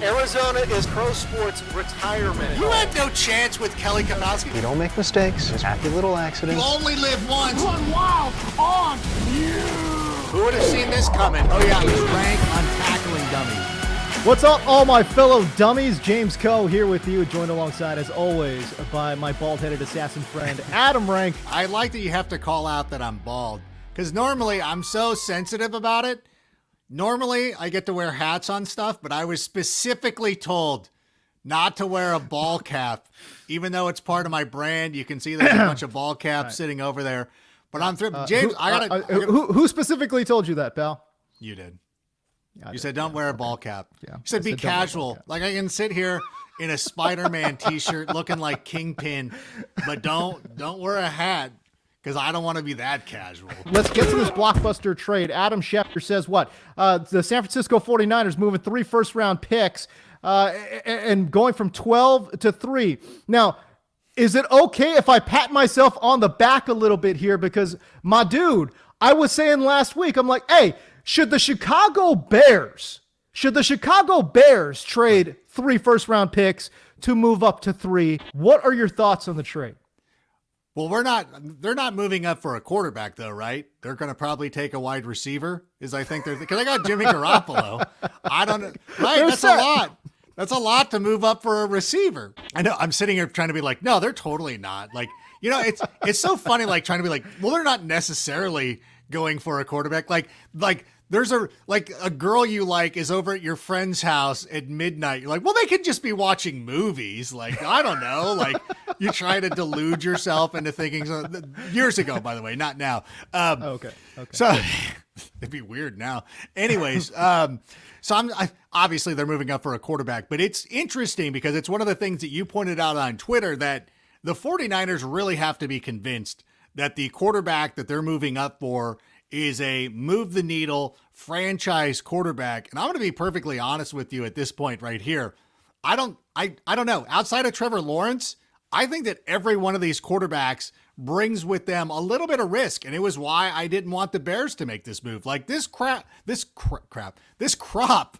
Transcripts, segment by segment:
Arizona is pro sports retirement. You had no chance with Kelly Kapowski. We don't make mistakes. Just happy little accidents. You only live once. Run wild on you. Who would have seen this coming? Oh yeah, it was Rank on tackling Dummies. What's up, all my fellow dummies? James Coe here with you, joined alongside, as always, by my bald-headed assassin friend, Adam Rank. I like that you have to call out that I'm bald, because normally I'm so sensitive about it. Normally I get to wear hats on stuff, but I was specifically told not to wear a ball cap, even though it's part of my brand. You can see there's a bunch of ball caps sitting over there. But I'm James. Who specifically told you that, pal? You did. Yeah, you said don't wear a ball cap. Yeah. You said be casual. Like I can sit here in a Spider-Man t-shirt looking like Kingpin, but don't wear a hat because I don't want to be that casual. Let's get to this blockbuster trade. Adam Schefter says what? The San Francisco 49ers moving 3 first-round picks and going from 12 to 3. Now, is it okay if I pat myself on the back a little bit here? Because, my dude, I was saying last week, I'm like, hey, should the Chicago Bears trade 3 first-round picks to move up to 3? What are your thoughts on the trade? Well, they're not moving up for a quarterback though, right? They're going to probably take a wide receiver because they got Jimmy Garoppolo. I don't know. Right. That's a lot. That's a lot to move up for a receiver. I know I'm sitting here trying to be like, no, they're totally not. Like, you know, it's so funny, like trying to be like, well, they're not necessarily going for a quarterback. Like there's a girl you like is over at your friend's house at midnight. You're like, well, they could just be watching movies. Like, I don't know. Like you try to delude yourself into thinking years ago, by the way, not now. Okay. So it'd be weird now. Anyways, so obviously they're moving up for a quarterback, but it's interesting because it's one of the things that you pointed out on Twitter that the 49ers really have to be convinced that the quarterback that they're moving up for is a move the needle franchise quarterback. And I'm going to be perfectly honest with you at this point right here. I don't know. Outside of Trevor Lawrence, I think that every one of these quarterbacks brings with them a little bit of risk. And it was why I didn't want the Bears to make this move. Like this crop,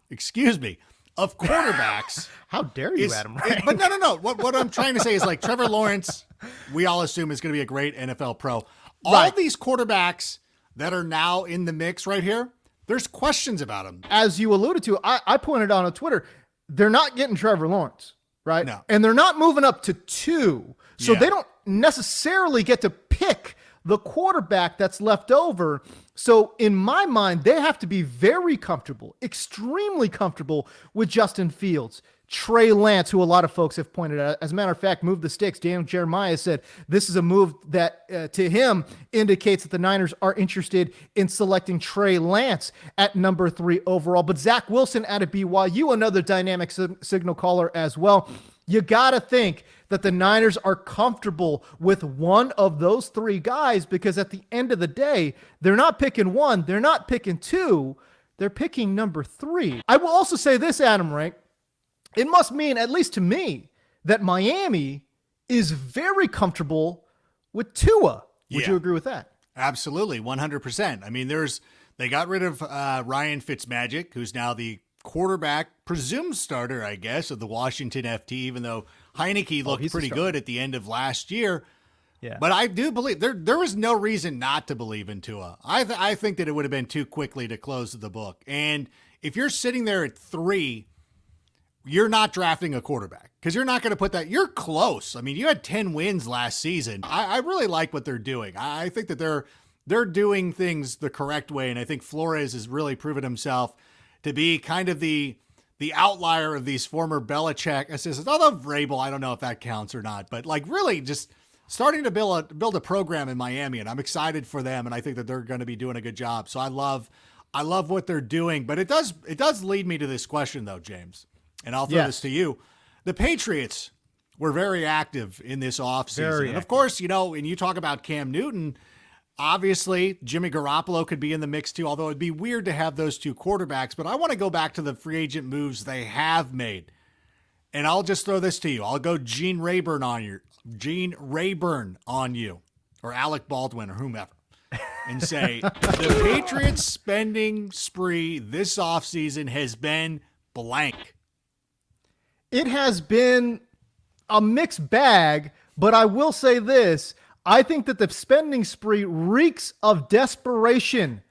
excuse me, of quarterbacks. How dare you, Adam? Right? But no. What I'm trying to say is like Trevor Lawrence, we all assume is going to be a great NFL pro. All these quarterbacks that are now in the mix right here, there's questions about them. As you alluded to, I pointed out on Twitter, they're not getting Trevor Lawrence, right? No. And they're not moving up to 2. So they don't necessarily get to pick the quarterback that's left over. So in my mind, they have to be very comfortable, extremely comfortable with Justin Fields, Trey Lance, who a lot of folks have pointed out. As a matter of fact, Move the Sticks, Daniel Jeremiah said this is a move that to him indicates that the Niners are interested in selecting Trey Lance at number 3 overall. But Zach Wilson out of BYU, another dynamic signal caller as well. You got to think that the Niners are comfortable with one of those 3 guys because at the end of the day, they're not picking 1, they're not picking 2, they're picking number 3. I will also say this, Adam Rank. It must mean, at least to me, that Miami is very comfortable with Tua. Would you agree with that? Absolutely, 100%. I mean, they got rid of Ryan Fitzmagic, who's now the quarterback, presumed starter, I guess, of the Washington FT, even though Heineke looked pretty good at the end of last year. Yeah. But I do believe there was no reason not to believe in Tua. I think that it would have been too quickly to close the book. And if you're sitting there at 3, you're not drafting a quarterback because you're not going to put that. You're close. I mean, you had 10 wins last season. I really like what they're doing. I think that they're doing things the correct way. And I think Flores has really proven himself to be kind of the outlier of these former Belichick assistants. Although Vrabel, I don't know if that counts or not, but like really just starting to build a program in Miami. And I'm excited for them. And I think that they're going to be doing a good job. So I love what they're doing, but it does lead me to this question though, James. And I'll throw this to you. The Patriots were very active in this offseason. And of course, you know, when you talk about Cam Newton, obviously Jimmy Garoppolo could be in the mix too, although it'd be weird to have those 2 quarterbacks. But I want to go back to the free agent moves they have made. And I'll just throw this to you. I'll go Gene Rayburn on you, or Alec Baldwin or whomever, and say the Patriots spending spree this offseason has been blank. it has been a mixed bag, but I will say this. I think that the spending spree reeks of desperation,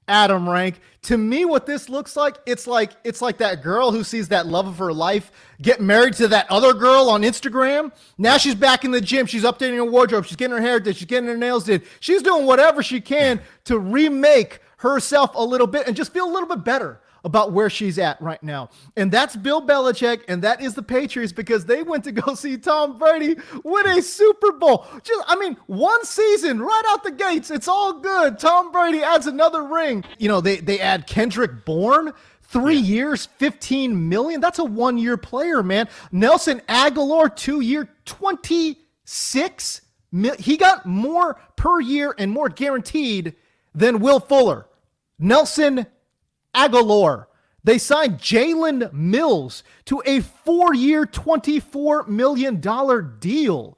Adam Rank. To me, what this looks like, it's like that girl who sees that love of her life get married to that other girl on Instagram. Now she's back in the gym. She's updating her wardrobe. She's getting her hair did. She's getting her nails did. She's doing whatever she can to remake herself a little bit and just feel a little bit better about where she's at right now. And that's Bill Belichick, and that is the Patriots, because they went to go see Tom Brady win a Super Bowl. One season right out the gates. It's all good. Tom Brady adds another ring. They add Kendrick Bourne. 3 years, $15 million. That's a 1-year player, man. Nelson Aguilar, 2-year, $26 million. He got more per year and more guaranteed than Will Fuller. Nelson Aguilar. They signed Jalen Mills to a 4-year, $24 million deal.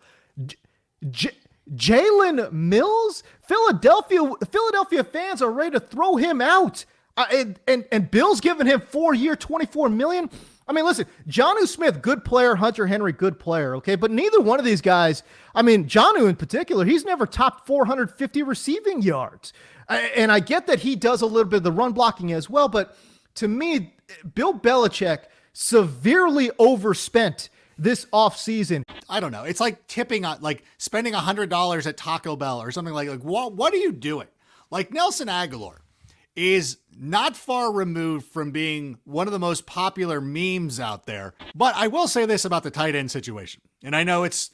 Jalen Mills? Philadelphia fans are ready to throw him out. And Bill's giving him 4-year, $24 million. Listen, JuJu Smith, good player. Hunter Henry, good player. Okay. But neither one of these guys, JuJu in particular, he's never topped 450 receiving yards. And I get that he does a little bit of the run blocking as well. But to me, Bill Belichick severely overspent this offseason. I don't know. It's like tipping on, like spending $100 at Taco Bell or something like what are you doing? Like Nelson Aguilar is not far removed from being one of the most popular memes out there. But I will say this about the tight end situation. And I know it's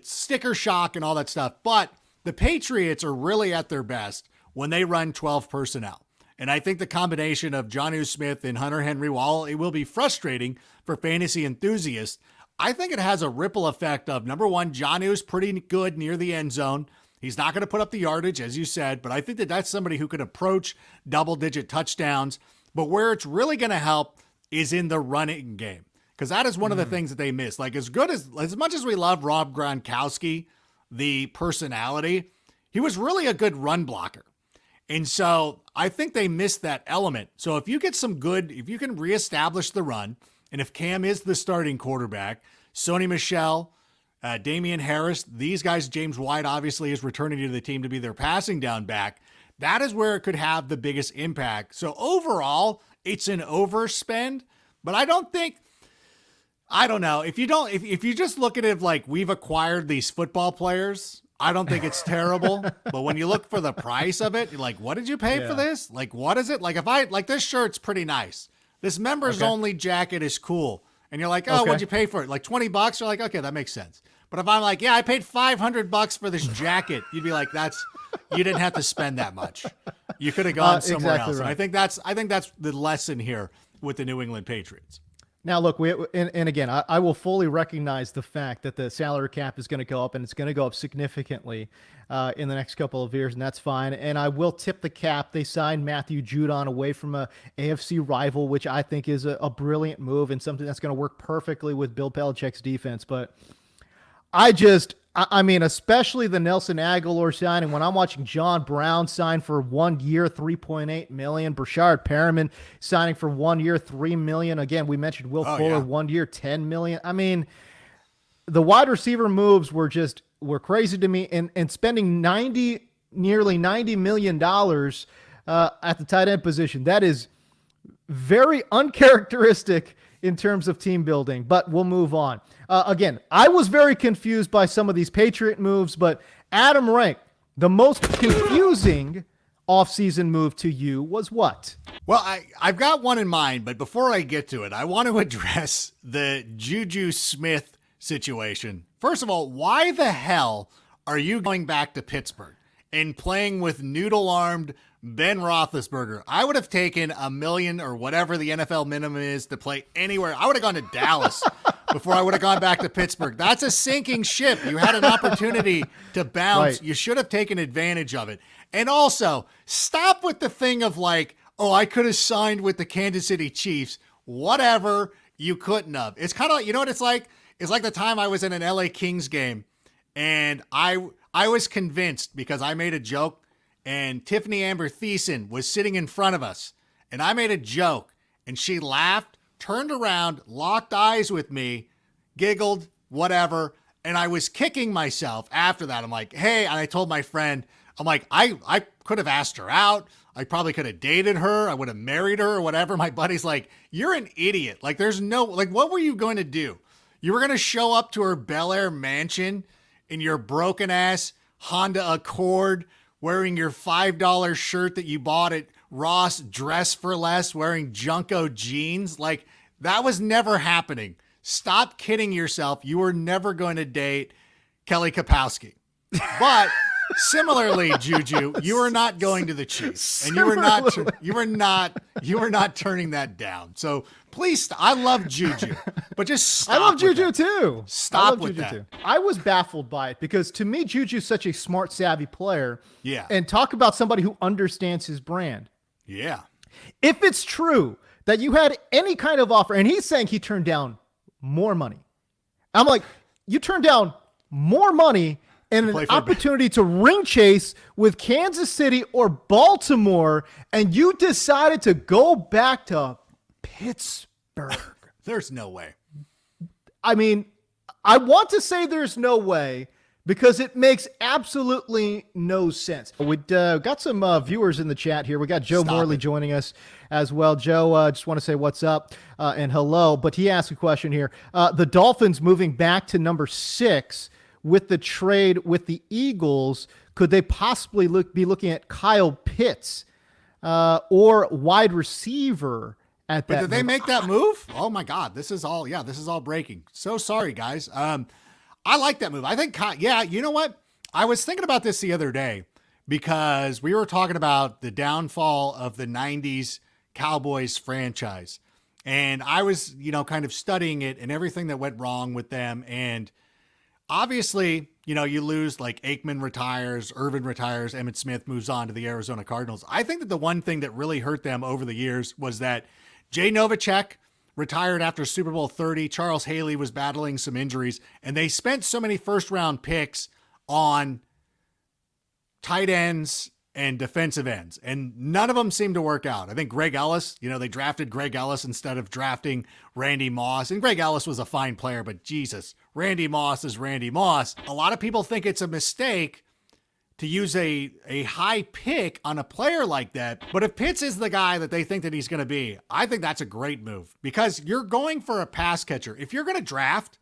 sticker shock and all that stuff, but the Patriots are really at their best when they run 12 personnel. And I think the combination of JuJu Smith and Hunter Henry, while it will be frustrating for fantasy enthusiasts, I think it has a ripple effect of, number one, JuJu's pretty good near the end zone. He's not going to put up the yardage, as you said, but I think that that's somebody who could approach double-digit touchdowns. But where it's really going to help is in the running game, because that is one of the things that they miss. Like as much as we love Rob Gronkowski, the personality, he was really a good run blocker. And so I think they missed that element. So if you can reestablish the run, and if Cam is the starting quarterback, Sony Michel, Damian Harris, these guys, James White obviously is returning to the team to be their passing down back. That is where it could have the biggest impact. So overall, it's an overspend, but I don't know. If you just look at it like we've acquired these football players, I don't think it's terrible. But when you look for the price of it, you're like, what did you pay for this? Like, what is it? Like this shirt's pretty nice. This members only jacket is cool. And you're like, what'd you pay for it? Like $20? You're like, okay, that makes sense. But if I'm like, I paid $500 for this jacket, you'd be like, you didn't have to spend that much. You could have gone somewhere else. Right. And I think that's the lesson here with the New England Patriots. Now, look, and again, I will fully recognize the fact that the salary cap is going to go up, and it's going to go up significantly in the next couple of years, and that's fine. And I will tip the cap. They signed Matthew Judon away from a AFC rival, which I think is a brilliant move and something that's going to work perfectly with Bill Belichick's defense. But especially the Nelson Aguilar signing, when I'm watching John Brown sign for 1 year, $3.8 million, Brashard Perriman signing for 1 year, $3 million. Again, we mentioned Will Fuller, 1 year, $10 million. The wide receiver moves were crazy to me, and spending nearly $90 million at the tight end position. That is very uncharacteristic in terms of team building, but we'll move on. Again, I was very confused by some of these Patriot moves, but Adam Rank, the most confusing offseason move to you was what? Well, I've got one in mind, but before I get to it, I want to address the JuJu Smith situation. First of all, why the hell are you going back to Pittsburgh and playing with noodle-armed Ben Roethlisberger? I would have taken $1 million or whatever the NFL minimum is to play anywhere. I would have gone to Dallas before I would have gone back to Pittsburgh. That's a sinking ship. You had an opportunity to bounce. Right. You should have taken advantage of it. And also, stop with the thing of like, I could have signed with the Kansas City Chiefs. Whatever, you couldn't have. It's kind of like, you know what it's like? It's like the time I was in an LA Kings game, and I was convinced because I made a joke, and Tiffany Amber Thiessen was sitting in front of us, and I made a joke, and she laughed, turned around, locked eyes with me, giggled, whatever. And I was kicking myself after that. I'm like, hey, and I told my friend, I'm like, I could have asked her out. I probably could have dated her. I would have married her or whatever. My buddy's like, you're an idiot. Like, there's no, like, what were you going to do? You were going to show up to her Bel Air mansion in your broken ass Honda Accord, wearing your $5 shirt that you bought at Ross Dress for Less, wearing Junko jeans. Like, that was never happening. Stop kidding yourself. You were never going to date Kelly Kapowski. But similarly, JuJu, you are not going to the Chiefs, and you were not turning that down. So please, I love JuJu, but just stop. I love with JuJu that. too. Stop with that. Too. I was baffled by it because to me, JuJu is such a smart, savvy player. Yeah. And talk about somebody who understands his brand. Yeah. If it's true that you had any kind of offer, and he's saying he turned down more money. I'm like, you turned down more money and an opportunity to ring chase with Kansas City or Baltimore, and you decided to go back to Pittsburgh. There's no way. I mean, I want to say there's no way because it makes absolutely no sense. We got some viewers in the chat here. We got Joe Morley joining us as well. Joe, just want to say what's up and hello. But he asked a question here. The Dolphins moving back to number 6 with the trade with the Eagles, could they possibly be looking at Kyle Pitts or wide receiver at that? But did they make that move? Oh my God, this is all breaking. So sorry, guys. I like that move. I think, you know what? I was thinking about this the other day because we were talking about the downfall of the 90s Cowboys franchise. And I was, kind of studying it and everything that went wrong with them. And obviously, you lose like Aikman retires, Irvin retires, Emmitt Smith moves on to the Arizona Cardinals. I think that the one thing that really hurt them over the years was that Jay Novacek retired after Super Bowl 30. Charles Haley was battling some injuries, and they spent so many first-round picks on tight ends and defensive ends, and none of them seemed to work out. I think Greg Ellis, they drafted Greg Ellis instead of drafting Randy Moss, and Greg Ellis was a fine player, but Jesus, Randy Moss is Randy Moss. A lot of people think it's a mistake to use a high pick on a player like that. But if Pitts is the guy that they think that he's going to be, I think that's a great move because you're going for a pass catcher. If you're going to draft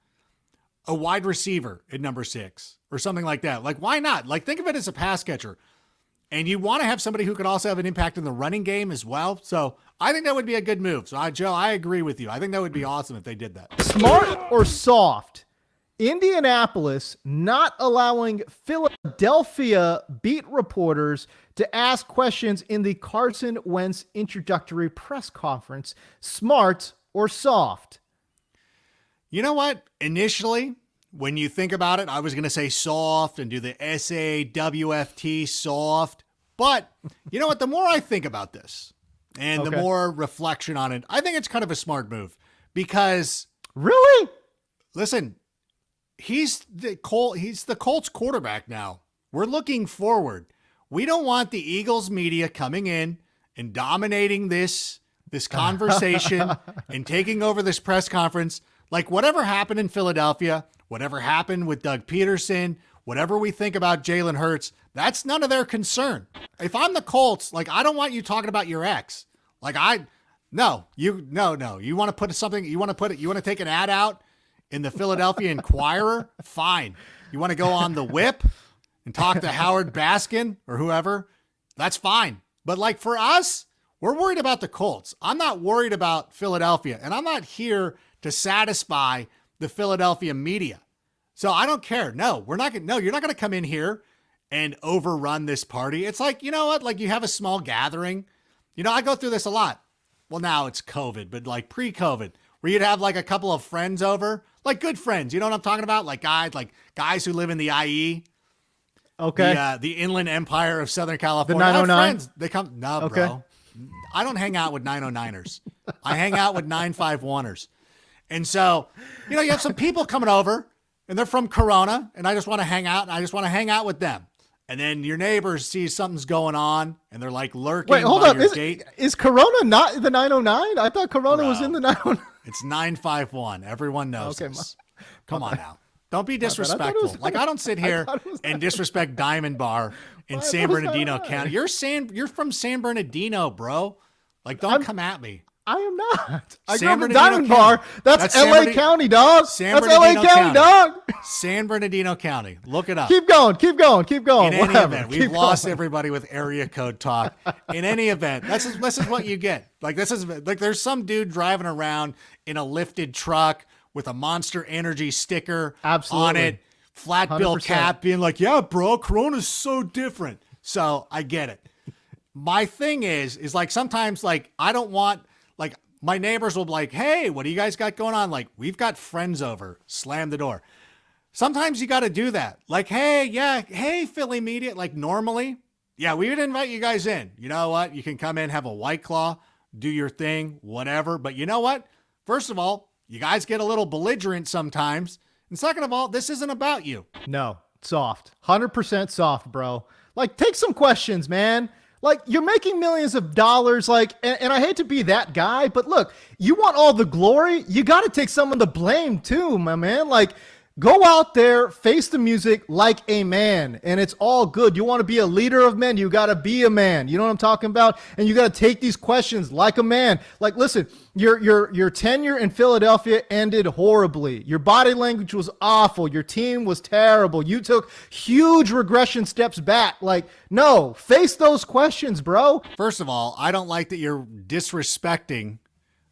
a wide receiver at number 6 or something like that, like why not? Like think of it as a pass catcher. And you want to have somebody who could also have an impact in the running game as well. So I think that would be a good move. So Joe, I agree with you. I think that would be awesome if they did that. Smart or soft? Indianapolis not allowing Philadelphia beat reporters to ask questions in the Carson Wentz introductory press conference. Smart or soft? You know what? Initially, when you think about it, I was going to say soft and do the SAWFT soft. But you know what? The more I think about this and the more reflection on it, I think it's kind of a smart move because really, listen, he's the Colts quarterback now. We're looking forward. We don't want the Eagles media coming in and dominating this conversation and taking over this press conference. Like whatever happened in Philadelphia, whatever happened with Doug Peterson, whatever we think about Jalen Hurts, that's none of their concern. If I'm the Colts, like I don't want you talking about your ex. Like no. You want to put something, you want to take an ad out in the Philadelphia Inquirer? Fine. You want to go on the Whip and talk to Howard Baskin or whoever? That's fine. But like for us, we're worried about the Colts. I'm not worried about Philadelphia, and I'm not here to satisfy the Philadelphia media. So I don't care. No, you're not going to come in here and overrun this party. It's like, you know what? Like you have a small gathering. I go through this a lot. Well, now it's COVID, but like pre-COVID, where you'd have like a couple of friends over, like good friends. You know what I'm talking about? Like guys who live in the IE. Okay. The Inland Empire of Southern California. The 909? They come. No, bro. I don't hang out with 909ers. I hang out with 951ers. And so, you have some people coming over and they're from Corona and I just want to hang out and I just want to hang out with them. And then your neighbors see something's going on and they're like lurking. Wait, hold by up. your gate. Is Corona not the 909? I thought Corona was in the 909. It's 951. Everyone knows this. Come on now. Don't be I thought it disrespectful. was- Like, I don't sit here and disrespect Diamond Bar in San Bernardino County. You're from San Bernardino, bro. Like, don't come at me. I am not. I San grew up in Bernardino Diamond County. Bar. That's San LA Bernardino- County, dog. San That's Bernardino LA County, dog. San Bernardino County. Look it up. Keep going. In any Whatever. event, we've Keep lost going. everybody with area code talk. In any event, this is what you get. Like, this is like, there's some dude driving around in a lifted truck with a Monster Energy sticker Absolutely. on it, flat bill 100%. cap, being like, yeah, bro, Corona's so different. So I get it. My thing is like, sometimes, like, I don't want, like, my neighbors will be like, hey, what do you guys got going on? Like, we've got friends over. Slam the door. Sometimes you got to do that. Like, hey, Philly media. Like, normally, yeah, we would invite you guys in. You know what? You can come in, have a White Claw, do your thing, whatever. But you know what? First of all, you guys get a little belligerent sometimes. And second of all, this isn't about you. No, soft. 100% soft, bro. Like, take some questions, man. Like, you're making millions of dollars, like, and I hate to be that guy, but look, you want all the glory, you got to take some of the blame too, my man. Like, go out there, face the music like a man, and it's all good. You want to be a leader of men, you got to be a man. You know what I'm talking about? And you got to take these questions like a man. Like, listen, your tenure in Philadelphia ended horribly. Your body language was awful. Your team was terrible. You took huge regression steps back. Like, no, face those questions, bro. First of all, I don't like that you're disrespecting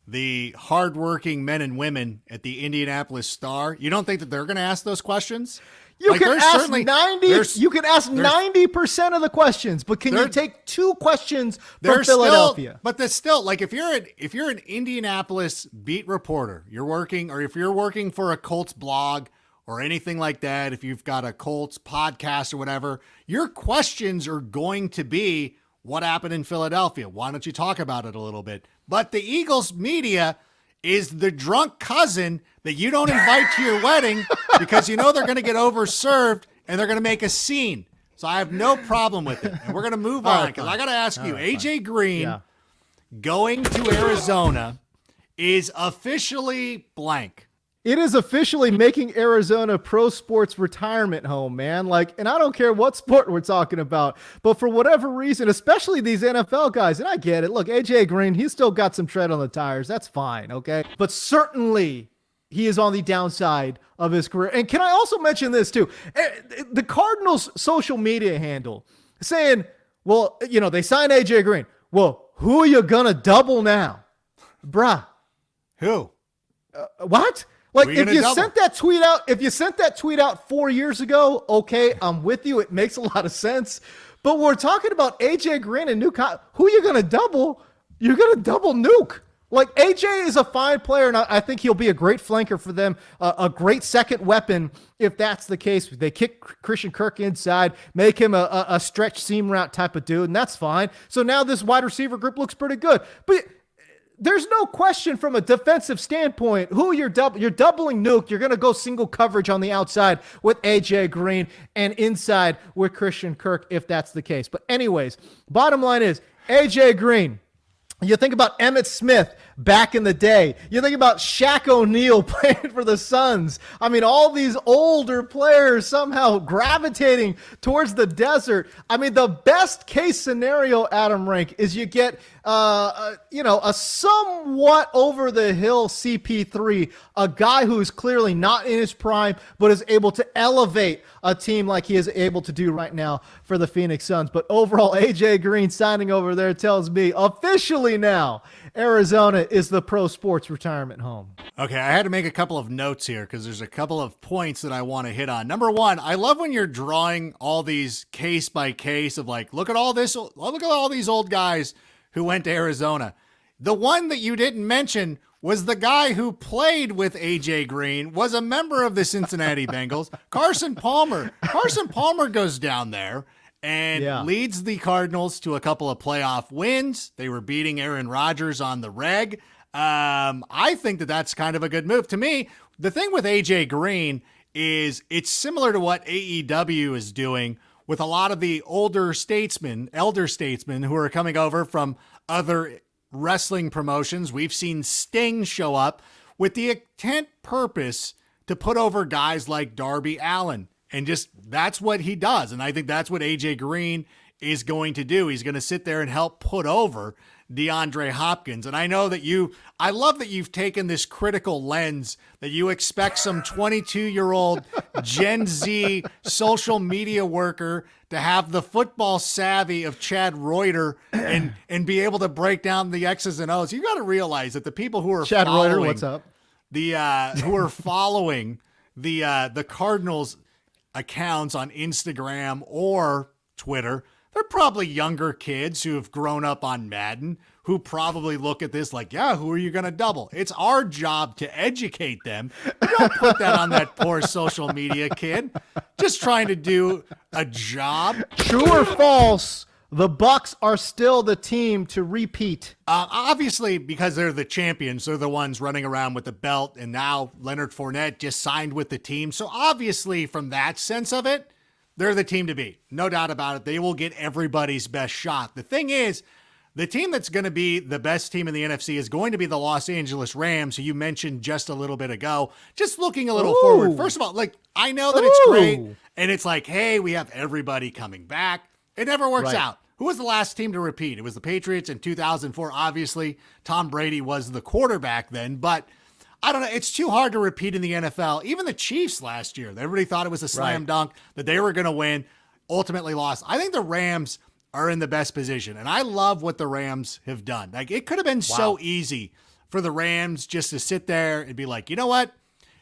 the hardworking men and women at the Indianapolis Star. You don't think that they're going to ask those questions? You Like, can there's ask certainly- 90. there's- You can ask there's- 90% of the questions, but can you There- take 2 questions from There's Philadelphia? Still, but that's still, like, if you're an Indianapolis beat reporter, you're working, or if you're working for a Colts blog or anything like that, if you've got a Colts podcast or whatever, your questions are going to be, what happened in Philadelphia? Why don't you talk about it a little bit? But the Eagles media is the drunk cousin that you don't invite to your wedding because you know they're going to get overserved and they're going to make a scene. So I have no problem with it. And we're going to move on because I got to ask you, AJ Green Yeah. going to Arizona is officially blank. It is officially making Arizona pro sports retirement home, man. Like, and I don't care what sport we're talking about, but for whatever reason, especially these NFL guys, and I get it. Look, AJ Green, he's still got some tread on the tires. That's fine, okay? But certainly he is on the downside of his career. And can I also mention this too? The Cardinals' social media handle saying, well, you know, they signed AJ Green. Well, who are you gonna double now? Bruh. Who? What? Like, Who are you if gonna you double? sent that tweet out 4 years ago, okay, I'm with you. It makes a lot of sense. But we're talking about AJ Green and Nuke. Who are you going to double? You're going to double Nuke. Like, AJ is a fine player, and I think he'll be a great flanker for them, a great second weapon if that's the case. They kick Christian Kirk inside, make him a stretch seam route type of dude, and that's fine. So now this wide receiver group looks pretty good. But there's no question from a defensive standpoint who you're doubling Nuke. You're going to go single coverage on the outside with AJ Green and inside with Christian Kirk if that's the case. But anyways, bottom line is AJ Green. You think about Emmitt Smith back in the day. You think about Shaq O'Neal playing for the Suns. I mean, all these older players somehow gravitating towards the desert. I mean, the best case scenario, Adam Rank, is you get, a somewhat over the hill CP3, a guy who is clearly not in his prime, but is able to elevate a team like he is able to do right now for the Phoenix Suns. But overall, AJ Green signing over there tells me officially now Arizona is the pro sports retirement home. Okay, I had to make a couple of notes here because there's a couple of points that I want to hit on. Number one, I love when you're drawing all these case by case of like, look at all these old guys who went to Arizona. The one that you didn't mention was the guy who played with AJ Green, was a member of the Cincinnati Bengals, Carson Palmer. Carson Palmer goes down there and leads the Cardinals to a couple of playoff wins. They were beating Aaron Rodgers on the reg. I think that that's kind of a good move. To me, the thing with AJ Green is it's similar to what AEW is doing with a lot of the elder statesmen who are coming over from other wrestling promotions. We've seen Sting show up with the intent purpose to put over guys like Darby Allin. And just that's what he does. And I think that's what AJ Green is going to do. He's going to sit there and help put over DeAndre Hopkins. And I know that I love that you've taken this critical lens that you expect some 22-year-old Gen Z social media worker to have the football savvy of Chad Reuter and be able to break down the X's and O's. You got to realize that the people who are Chad Reuter, what's up? Who are following the Cardinals accounts on Instagram or Twitter, they're probably younger kids who have grown up on Madden who probably look at this like, yeah, who are you going to double? It's our job to educate them. You don't put that on that poor social media kid just trying to do a job. True or false? The Bucs are still the team to repeat. Obviously, because they're the champions, they're the ones running around with the belt, and now Leonard Fournette just signed with the team. So obviously, from that sense of it, they're the team to beat. No doubt about it. They will get everybody's best shot. The thing is, the team that's going to be the best team in the NFC is going to be the Los Angeles Rams, who you mentioned just a little bit ago. Just looking a little forward. First of all, like, I know that it's great, and it's like, hey, we have everybody coming back. It never works out. Who was the last team to repeat? It was the Patriots in 2004. Obviously, Tom Brady was the quarterback then, but I don't know. It's too hard to repeat in the NFL. Even the Chiefs last year, everybody thought it was a slam dunk that they were going to win, ultimately lost. I think the Rams are in the best position, and I love what the Rams have done. Like, it could have been so easy for the Rams just to sit there and be like, you know what?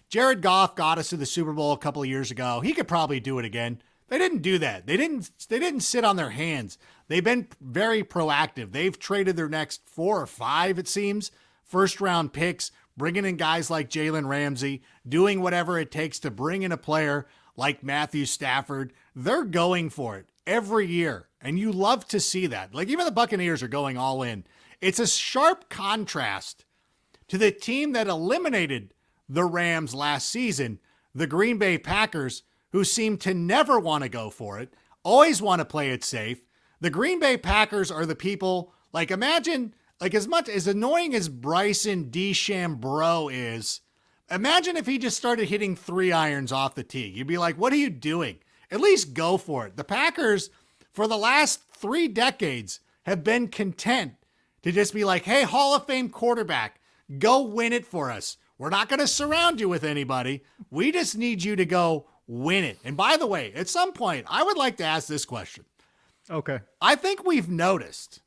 Jared Goff got us to the Super Bowl a couple of years ago. He could probably do it again. They didn't do that. They didn't sit on their hands. They've been very proactive. They've traded their next 4 or 5, it seems, first-round picks, bringing in guys like Jalen Ramsey, doing whatever it takes to bring in a player like Matthew Stafford. They're going for it every year, and you love to see that. Like, even the Buccaneers are going all in. It's a sharp contrast to the team that eliminated the Rams last season, the Green Bay Packers, who seem to never want to go for it, always want to play it safe. The Green Bay Packers are the people, like, imagine, like, as much as annoying as Bryson DeChambeau is, imagine if he just started hitting 3 irons off the tee. You'd be like, what are you doing? At least go for it. The Packers, for the last 3 decades, have been content to just be like, hey, Hall of Fame quarterback, go win it for us. We're not going to surround you with anybody. We just need you to go win it. And by the way, at some point, I would like to ask this question. Okay. I think we've noticed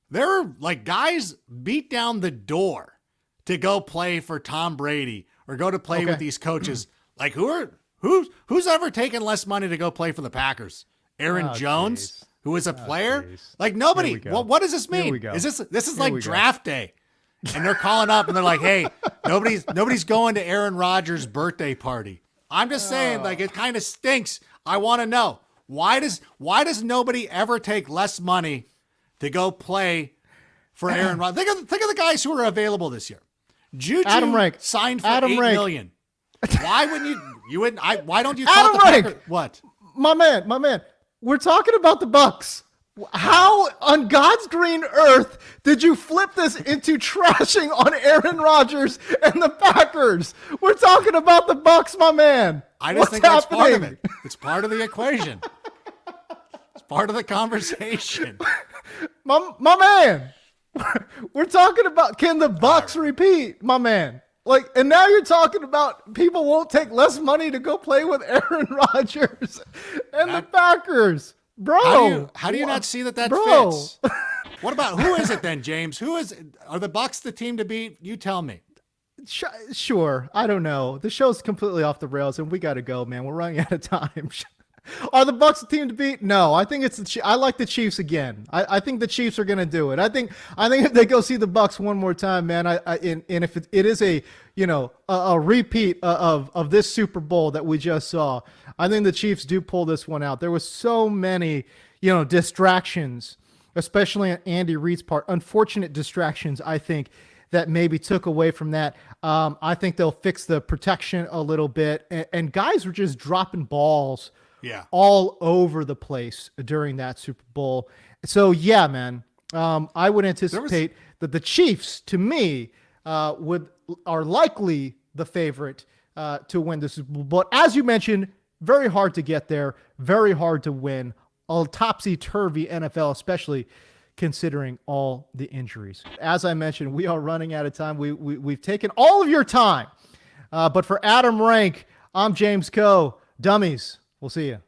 there are, like, guys beat down the door to go play for Tom Brady or go to play with these coaches. Like, who's ever taken less money to go play for the Packers? Aaron Jones, who is a player? Like, nobody. What does this mean? Is this is like draft day? And they're calling up and they're like, hey, nobody's going to Aaron Rodgers' birthday party. I'm just saying, like, it kind of stinks. I want to know, why does nobody ever take less money to go play for Aaron Rodgers? Think of the guys who are available this year. JuJu signed for $8 million. Why wouldn't you wouldn't? Why don't you call the Packers? What? My man. We're talking about the Bucs. How on God's green earth did you flip this into trashing on Aaron Rodgers and the Packers? We're talking about the Bucs, my man. I just think that's part of it. It's part of the equation. It's part of the conversation. My man. We're talking about, can the Bucs repeat, my man? Like, and now you're talking about people won't take less money to go play with Aaron Rodgers and the Packers. Bro, how do you not see that fits? What about, who is it then, James? Are the Bucs the team to beat? You tell me. Sure. I don't know. The show's completely off the rails and we got to go, man. We're running out of time. Are the Bucs the team to beat? No, I think it's I like the Chiefs again. I think the Chiefs are going to do it. I think if they go see the Bucs one more time, man, and if it is a repeat of this Super Bowl that we just saw, I think the Chiefs do pull this one out. There was so many, distractions, especially on Andy Reid's part, unfortunate distractions, I think, that maybe took away from that. I think they'll fix the protection a little bit, and guys were just dropping balls all over the place during that Super Bowl. So, yeah, man, I would anticipate that the Chiefs, to me, are likely the favorite to win the Super Bowl. But as you mentioned, very hard to get there, very hard to win. A topsy-turvy NFL, especially considering all the injuries. As I mentioned, we are running out of time. We've taken all of your time. But for Adam Rank, I'm James Coe. Dummies, we'll see you.